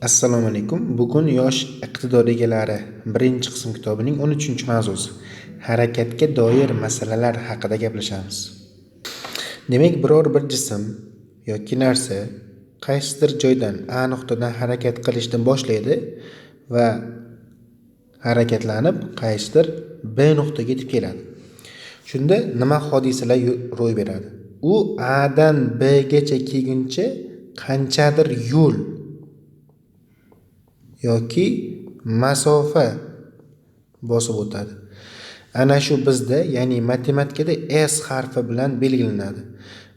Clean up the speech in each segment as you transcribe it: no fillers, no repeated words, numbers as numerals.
Assalomu alaykum. Bugun yosh iqtidor egalari birinchi qism kitobining 13-mavzusi harakatga doir masalalar haqida gaplashamiz. Demak, biror bir jism yoki narsa qaysidir joydan A nuqtadan harakat qilishdan boshlaydi va harakatlanib qaysidir B nuqtaga yetib keladi. Shunda nima hodisalar ro'y beradi? U A dan B gacha kelguncha qanchadir yo'l yoki masofa bosib o'tadi. Ana shu bizda, ya'ni matematikada S harfi bilan belgilanadi.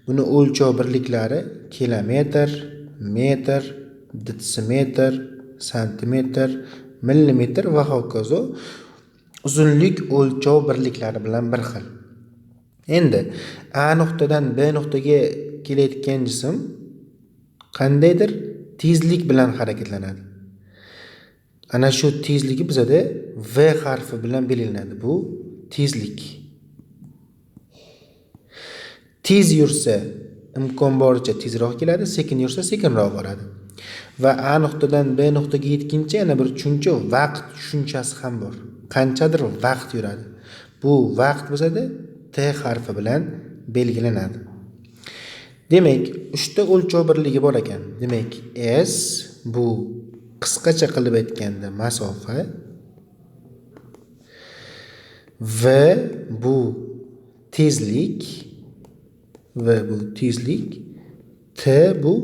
Buni o'lchov birliklari kilometr, metr, detsimetr, santimetr, millimetr va hokazo uzunlik o'lchov birliklari bilan bir xil. Endi A nuqtadan B nuqtaga kelayotgan jism qandaydir tezlik bilan harakatlanadi. Ana shu tezligi bizada V harfi bilan belgilanadi. Bu tezlik. Tez yursa imkon boricha tezroq keladi, sekin yursa sekinroq boradi. Va A nuqtadan B nuqtaga yetguncha yana bir tushuncha vaqt tushunchasi ham bor. Qanchadir vaqt yuradi. Bu vaqt bizada T harfi bilan belgilanadi. Demak, 3 ta o'lchov birligi bor ekan. Demak, S bu qisqacha qilib aytganda masofa, V bu tezlik, T bu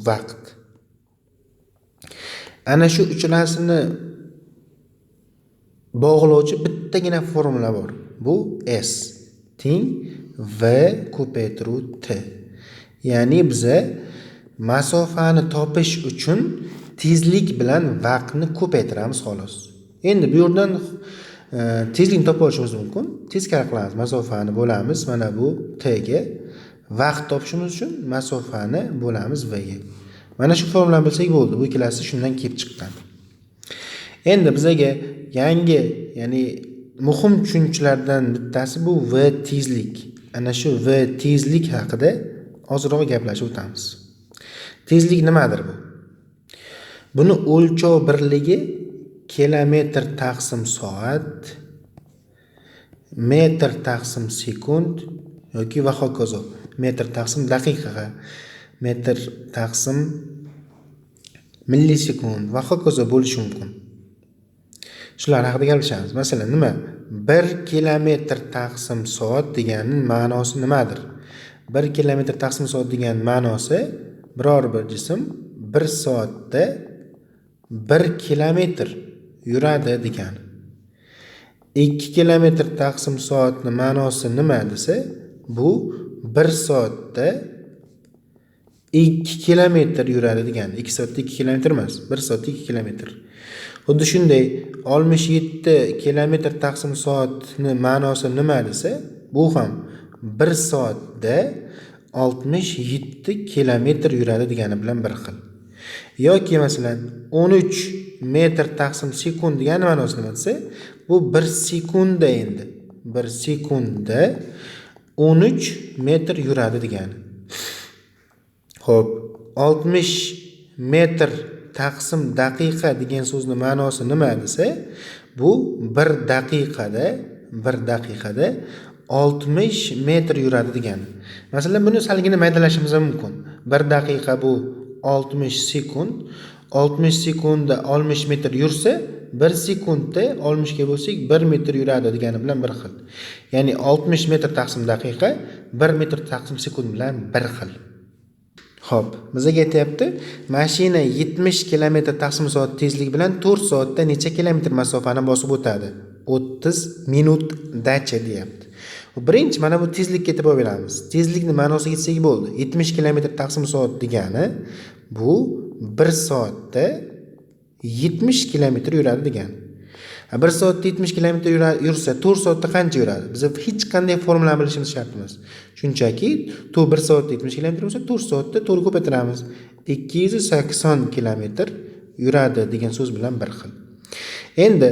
vaqt. Ana shu uchalasini bog'lovchi bittagina formula bor. Bu S teng V ko'paytiruv T. Ya'ni biza masofani topish uchun tezlik bilan vaqtni ko'paytiramiz xolos. Endi bu yerdan tezlikni topa olishimiz mumkin. Teskari qilamiz, masofani bo'lamiz mana bu T ga. Vaqt topishimiz uchun masofani bo'lamiz V ga. Mana shu formulani bilsak bo'ldi. Bu ikkalasi shundan kelib chiqqan. Endi bizaga yangi, ya'ni muhim tushunchalardan bittasi bu V tezlik. Ana shu V tezlik haqida ozroq gaplashib o'tamiz. Tezlik nimadir bu? Buni o'lchov birligi kilometr taqsim soat, metr taqsim sekund yoki va hokazo. Metr taqsim daqiqaga, metr taqsim millisekund va hokazo bo'lishi mumkin. Shular haqida gaplashamiz. Masalan, nima? 1 kilometr taqsim soat deganining ma'nosi nimadir? 1 kilometr taqsim soat degan ma'nosi biror bir jism 1 soatda 1 kilometr yuradi degani. 2 kilometr taqsim soatni ma'nosi nima desa, bu 1 soatda 2 kilometr yuradi degani. 2 soatda 2 kilometr emas, 1 soatda 2 kilometr. Xuddi shunday 67 kilometr taqsim soatni ma'nosi nima desa, bu ham 1 soatda 67 kilometr yuradi degani bilan bir xil. Yoki masalan 13 metr taqsim sekund degani ma'nosi nima desa, bu 1 sekundda endi 1 sekundda 13 metr yuradi degani. Xo'p, 60 metr taqsim daqiqa degan so'zni ma'nosi nima desa, bu 1 daqiqada 60 metr yuradi degani. Masalan, buni salgina maydalashimiz mumkin. 1 daqiqa bu 60 sekund. 60 sekundda 60 metr yursa, 1 sekundda 60 ga bo'lsak 1 metr yuradi degani bilan bir xil. Ya'ni 60 metr taqsim daqiqa 1 metr taqsim sekund bilan bir xil. Xo'p, bizga aytayapti, mashina 70 km taqsim soat tezlik bilan 4 soatda necha kilometr masofani bosib o'tadi? 30 minutdacha deyapti. Birinchi mana bu tezlikka e'tibor beramiz. Tezlikni ma'nosiga yetsak bo'ldi. 70 km taqsim soat degani bu 1 soatda 70 km yuradi degani. 1 soatda 70 km yursa 4 soatda qancha yuradi? Biz hech qanday formulani bilishimiz shart emas. Shunchaki 1 soatda 70 km bo'lsa 4 soatda 4 ko'paytiramiz. 280 km yuradi degan so'z bilan bir xil. Endi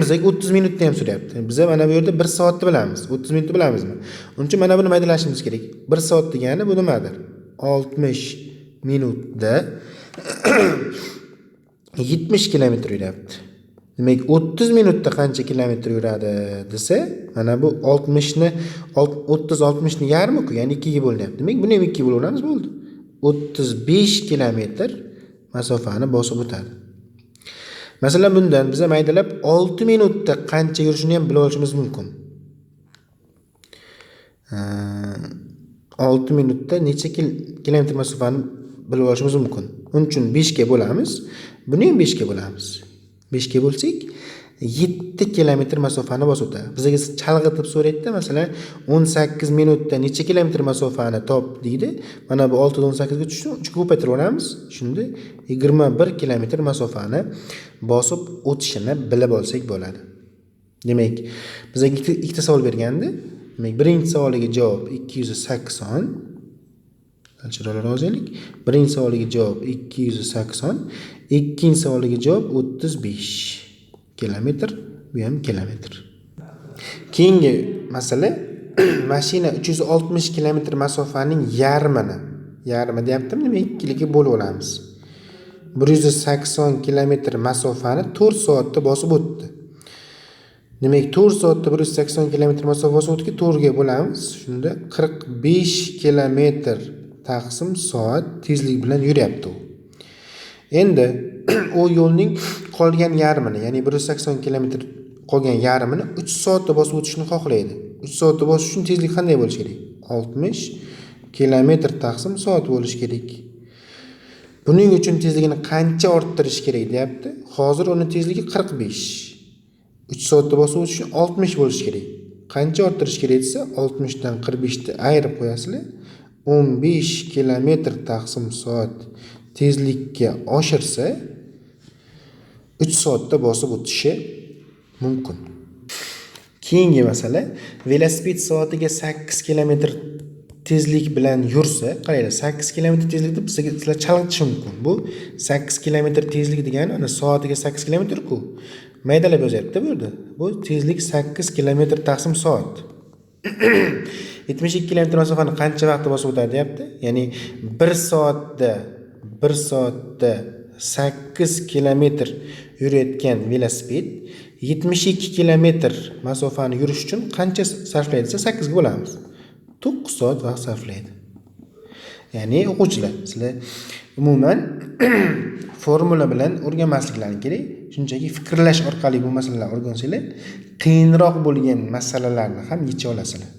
bizga 30 minutni ham so'rayapti. Biz mana bu yerda 1 soatni bilamiz, 30 minutni bilamizmi? Uning uchun mana buni maydalashimiz kerak. 1 soat degani bu nimadir? 60 minutda 70 kilometr yuryapti. Demak, 30 minutda qancha kilometr yuradi desa, mana bu 60 ni 30 ni yarmi-ku, ya'ni 2 ga bo'linyapti. Demak, buni ham 2 ga bo'laveramiz, bo'ldi. 35 kilometr masofani bosib o'tadi. Masalan, bundan biz maydalab 6 minutda qancha yurishini ham bilib olishimiz mumkin. 6 minutda necha kilometr masofani bilib olishimiz mumkin. Uning uchun 5 ga bo'lamiz. Buni ham 5 ga bo'lamiz. 5 ga bo'lsak 7 kilometr masofani bosib o'tadi. Bizga chalg'itib so'raydi-da, masalan, 18 minutda necha kilometr masofani top deydi. Mana bu 6 dan 18 ga tushdi, 3 ga ko'paytirib olamiz. Shunda 21 kilometr masofani bosib o'tishini bilib olsak bo'ladi. Demak, bizga ikkita savol bergandi. Demak, birinchi savoliga javob 280. Alchiroqlar yozaylik. Birinchi savoliga javob 280, ikkinchi savoliga javob 35 kilometr, bu ham kilometr. Keyingi masala mashina 360 kilometr masofaning yarmi deyaptimi? Demak, ikkiliga bo'lib olamiz. 180 kilometr masofani 4 soatda bosib o'tdi. Demak, 4 soatda 180 kilometr masofa bosib o'tdi, 4 ga bo'lamiz. Shunda 45 kilometr taqsim soat tezlik bilan yuryapti u. Endi u yo'lning qolgan yarmini, ya'ni 180 kilometr qolgan yarmini 3 soatda bosib o'tishni xohlaydi. 3 soatda bosish uchun tezlik qanday bo'lishi kerak? 60 kilometr taqsim soat bo'lishi kerak. Buning uchun tezligini qancha orttirish kerak deyapti. Hozir uni tezligi 45. 3 soatda bosib o'tish uchun 60 bo'lishi kerak. Qancha orttirish kerak desa, 60 dan 45 ni ayirib qo'yasizlar. 15 kilometr taqsim soat tezlikka oshirsa 3 soatda bosib o'tishi mumkin. Keyingi masala, velosiped soatiga 8 kilometr tezlik bilan yursa, qaranglar, 8 kilometr tezlikda sizlar chalg'itish mumkin. Bu 8 kilometr tezlik degani ana soatiga 8 kilometr-ku. Maydalab yozyapti bu yerda. Bu tezlik 8 kilometr taqsim soat. 72 kilometr masofani qancha vaqtda bosib o'tadi deyapti. Ya'ni 1 soatda 8 kilometr yurayotgan velosiped 72 kilometr masofani yurish uchun qancha sarflaydi desa 8 ga bo'lamiz. 9 soat vaqt sarflaydi. Ya'ni o'quvchilar, sizlar umuman formula bilan o'rganmasliklaringiz kerak. Shunchaki fikrlash orqali bu masalalarni o'rgansanglar, qiyinroq bo'lgan masalalarni ham yecha olasizlar.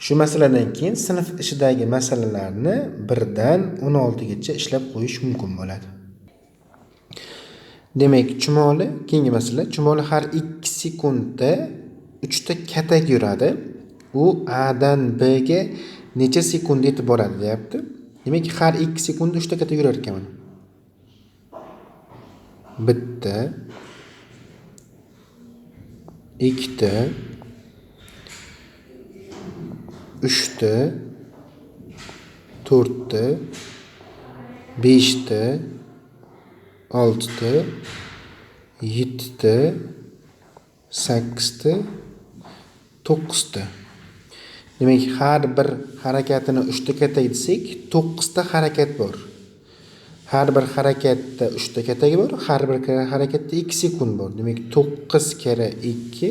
Shu masaladan keyin sinf ishidagi masalalarni 1 dan 16 gacha ishlab qo'yish mumkin bo'ladi. Demak, chumoli, keyingi masala, chumoli har 2 sekundda 3 ta katak yuradi. U A dan B ga necha sekund yetib boradi deyapti. Demak, har 2 sekundda 3 ta katak yurar ekan mana. Bitta, ikkita, 3ta, 4ta, 5ta, 6ta, 7ta, 8ta, 9ta. Demak, har bir harakatini 3 ta katak desak, 9 ta harakat bor. Har bir harakatda 3 ta katagi bor, har bir harakatda 2 sekund bor. Demak, 9 kere 2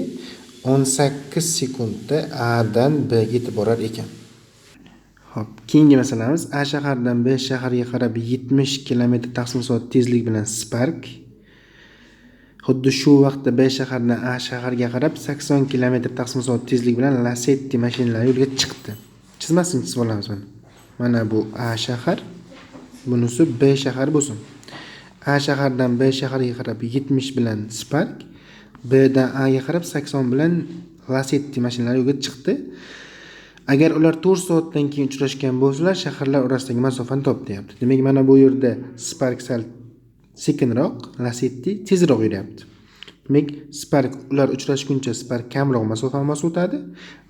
18 sekundda A dan B ga yetib borar ekan. Xo'p, keyingi masalamiz A shahardan B shaharga qarab 70 km taqsim soat tezlik bilan Spark xuddi shu vaqtda B shahardan A shaharga qarab 80 km taqsim soat tezlik bilan Lacetti mashinalari yo'lga chiqdi. Chizmasini chizib olamiz mana. Mana bu A shahar, bunisi B shahar bo'lsin. A shahardan B shaharga qarab 70 bilan Spark, B dan A ga qarab 80 bilan Lacetti mashinalari yo'lga chiqdi. Agar ular 4 soatdan keyin uchrashgan bo'lsalar, shaharlar orasidagi masofani top deyapti. Demak, mana bu yerda Spark sal sekinroq, Lacetti tezroq yuryapti. Demak, Spark ular uchrashguncha Spark kamroq masofani bosib o'tadi,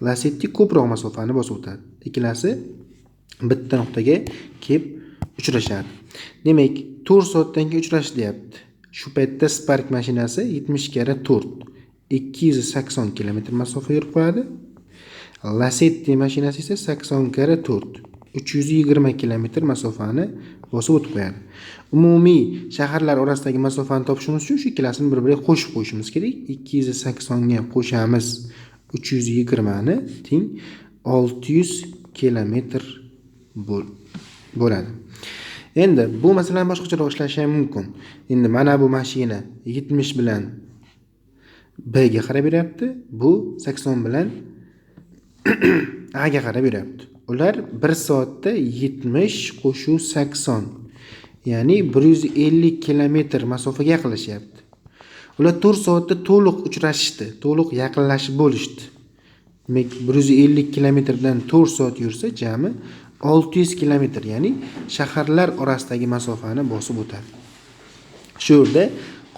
Lacetti ko'proq masofani bosib o'tadi. Ikkalasi bitta nuqtaga kelib uchrashadi. Demak, 4 soatdan keyin uchrashdi deyapti. Shu paytda Spark mashinasi 70 kere 4 280 km masofa yurib qo'yadi. Lacetti mashinasi esa 80 kere 4 320 kilometr masofani bosib o'tib qo'yadi. Umumiy shaharlar orasidagi masofani topishimiz uchun shu ikkalasini bir-biriga qo'shib qo'yishimiz kerak. 280 ga qo'shamiz 320 ni teng 600 kilometr bo'ladi. Endi bu masalani boshqacharoq ishlashi ham mumkin. Endi mana bu mashina 70 bilan B ga qarab beryapti, bu 80 bilan A ga qarab beryapti. Ular 1 soatda 70 qo'shuv 80, ya'ni 150 kilometr masofaga yaqinlashyapti. Ular 4 soatda to'liq uchrashishdi, to'liq yaqinlashib bo'lishdi. Demak, 150 kilometrdan 4 soat yursa, jami 600 kilometr, ya'ni shaharlar orasidagi masofani bosib o'tadi. Shu yerda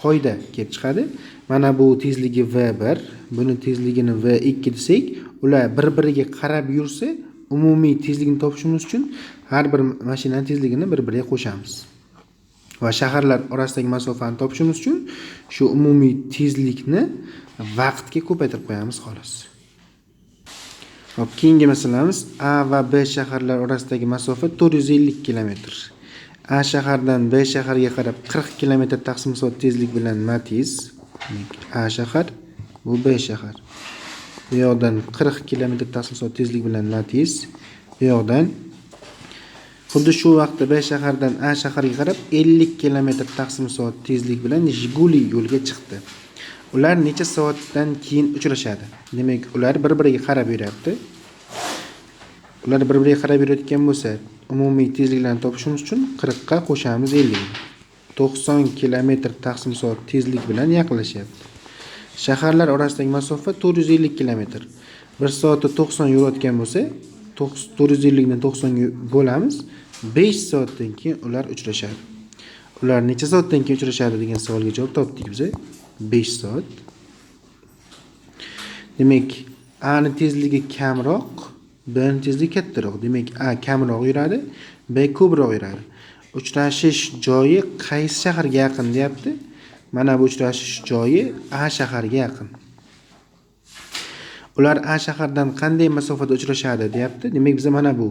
qoida kelib chiqadi. Mana bu tezligi V1, buni tezligini V2 desak, ular bir-biriga qarab yursa, umumiy tezlikni topishimiz uchun har bir mashinaning tezligini bir-biriga qo'shamiz. Va shaharlar orasidagi masofani topishimiz uchun shu umumiy tezlikni vaqtga ko'paytirib qo'yamiz xolos. Hop, keyingi masalamiz A va B shaharlar orasidagi masofa 450 kilometr. A shahardan B shaharga qarab 40 kilometr taqsim soat tezlik bilan Matiz. A shahar, bu B shahar. Bu yoqdan 40 kilometr taqsim soat tezlik bilan Matiz. Bu yoqdan xuddi shu vaqtda B shahardan A shaharga qarab 50 kilometr taqsim soat tezlik bilan Jiguli yo'lga chiqdi. Ular necha soatdan keyin uchrashadi? Demak, ular bir-biriga qarab yuryapti. Ular bir-biriga qarab yurayotgan bo'lsa, umumiy tezliklarni topishimiz uchun 40 ga qo'shamiz 50. 90 kilometr taqsim soat tezlik bilan yaqinlashyapti. Shaharlar orasidagi masofa 450 kilometr. 1 soatda 90 yurayotgan bo'lsa, 450 dan 90 ga bo'lamiz. 5 soatdan keyin ular uchrashadi. Ular necha soatdan keyin uchrashadi degan savolga javob topdik biz. 5 soat. Demak, A ning tezligi kamroq, B ning tezligi kattaroq. Demak, A kamroq yuradi, B ko'proq yuradi. Uchrashish joyi qaysi shaharga yaqin deyapti? Mana bu uchrashish joyi A shaharga yaqin. Ular A shahardan qanday masofada uchrashadi deyapti? Demak, biz mana bu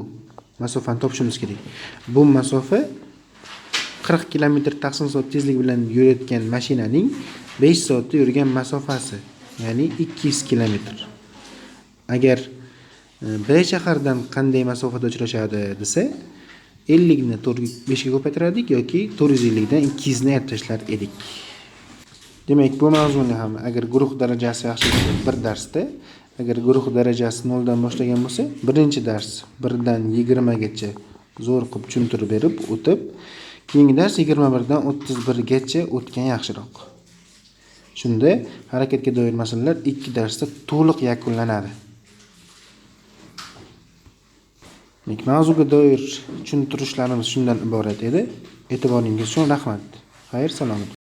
masofani topishimiz kerak. Bu masofa 40 kilometr taqsim soat tezlik bilan yurayotgan mashinaning 5 soatda yurgan masofasi, ya'ni 200 kilometr. Agar B shahardan qanday masofada uchrashadi desa, 50 ni 5 ga ko'paytirardik yoki 450 dan 200 ni ayirib tashlar edik. Demak, bu mavzuni ham agar guruh darajasi yaxshi bo'lsa, bir darsda, agar guruh darajasi 0 dan boshlagan bo'lsa, birinchi dars 1 dan 20 gacha zo'r qilib tushuntirib berib o'tib, keyingi dars 21 dan 31 gacha o'tgan yaxshiroq. Shunda harakatga doir masalalar 2 darsda to'liq yakunlanadi. Mavzuga doir tushuntirishlarimiz shundan iborat edi. E'tiboringiz uchun rahmat. Xayr, salomat.